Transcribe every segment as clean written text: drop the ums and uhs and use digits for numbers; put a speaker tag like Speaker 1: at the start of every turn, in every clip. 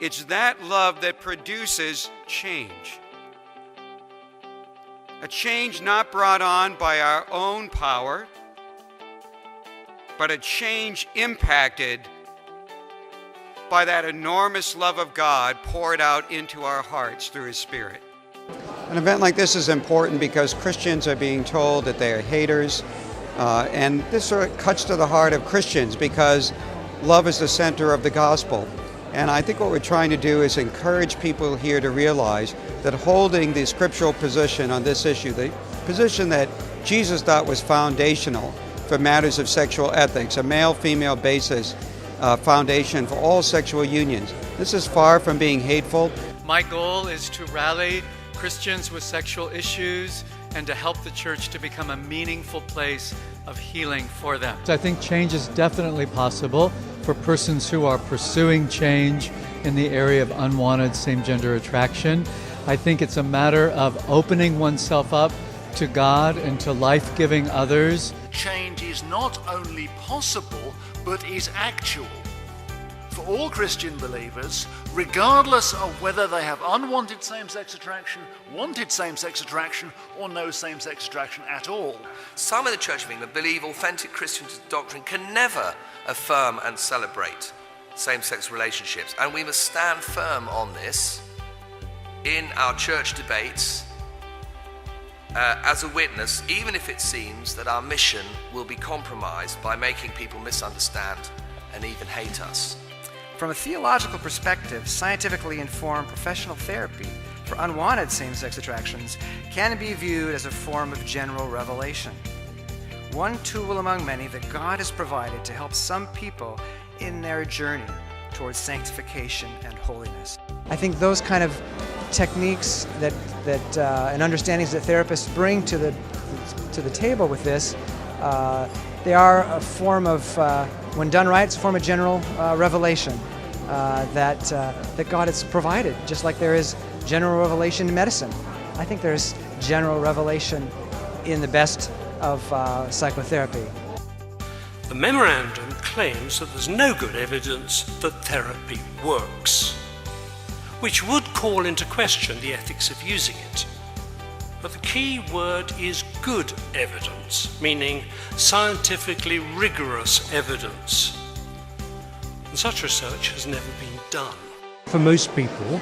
Speaker 1: It's that love that produces change. A change not brought on by our own power, but a change impacted by that enormous love of God poured out into our hearts through His Spirit. An event like this is important because Christians are being told that they are haters, and this sort of cuts to the heart of Christians because love is the center of the gospel. And I think what we're trying to do is encourage people here to realize that holding the scriptural position on this issue, the position that Jesus thought was foundational for matters of sexual ethics, a male-female basis foundation for all sexual unions. This is far from being hateful.
Speaker 2: My goal is to rally Christians with sexual issues and to help the church to become a meaningful place of healing for them. I think change is definitely possible for persons who are pursuing change in the area of unwanted same-gender attraction. I think it's a matter of opening oneself up to God and to life-giving others.
Speaker 3: Change is not only possible, but is actual. For all Christian believers, regardless of whether they have unwanted same-sex attraction, wanted same-sex attraction, or no same-sex attraction at all.
Speaker 4: Some in the Church of England believe authentic Christian doctrine can never affirm and celebrate same-sex relationships, and we must stand firm on this in our church debates as a witness, even if it seems that our mission will be compromised by making people misunderstand and even hate us.
Speaker 5: From a theological perspective, scientifically informed professional therapy for unwanted same-sex attractions can be viewed as a form of general revelation. One tool among many that God has provided to help some people in their journey towards sanctification and holiness. I think those kind of techniques and understandings that therapists bring to the table with this, they are a form of, when done right, it's a form of general revelation that God has provided, just like there is general revelation in medicine. I think there's general revelation in the best of psychotherapy.
Speaker 6: The memorandum claims that there's no good evidence that therapy works, which would call into question the ethics of using it. But the key word is good evidence, meaning scientifically rigorous evidence. And such research has never been done.
Speaker 7: For most people,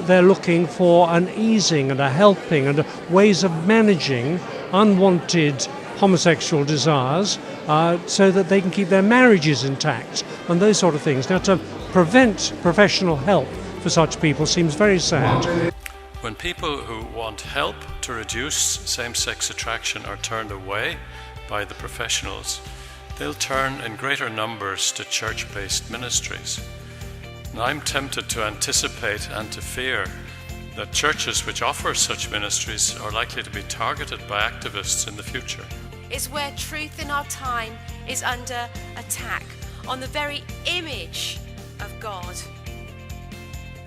Speaker 7: they're looking for an easing and a helping and ways of managing unwanted homosexual desires so that they can keep their marriages intact and those sort of things. Now, to prevent professional help for such people seems very sad.
Speaker 8: When people who want help to reduce same-sex attraction are turned away by the professionals, they'll turn in greater numbers to church-based ministries. And I'm tempted to anticipate and to fear that churches which offer such ministries are likely to be targeted by activists in the future.
Speaker 9: It's where truth in our time is under attack, on the very image of God,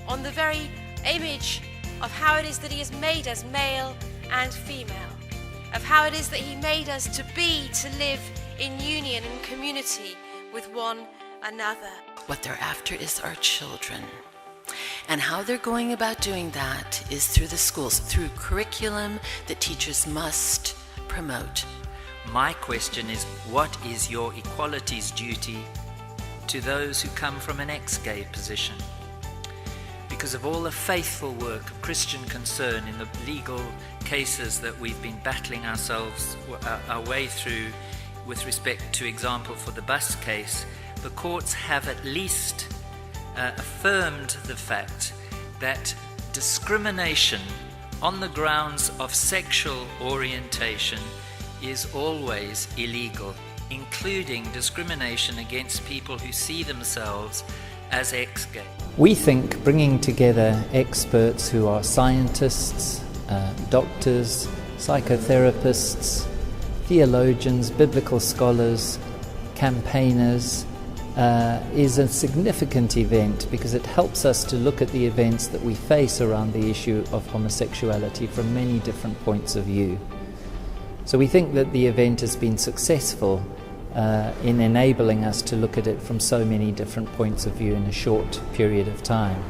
Speaker 9: on the very image of how it is that He has made us male and female, of how it is that He made us to live in union and community with one another.
Speaker 10: What they're after is our children. And how they're going about doing that is through the schools, through curriculum that teachers must promote.
Speaker 11: My question is, what is your equalities duty to those who come from an ex-gay position? Because of all the faithful work of Christian Concern in the legal cases that we've been battling our way through with respect to example for the bus case, the courts have at least affirmed the fact that discrimination on the grounds of sexual orientation is always illegal, including discrimination against people who see themselves as ex-gay.
Speaker 12: We think bringing together experts who are scientists, doctors, psychotherapists, theologians, biblical scholars, campaigners, is a significant event because it helps us to look at the events that we face around the issue of homosexuality from many different points of view. So we think that the event has been successful in enabling us to look at it from so many different points of view in a short period of time.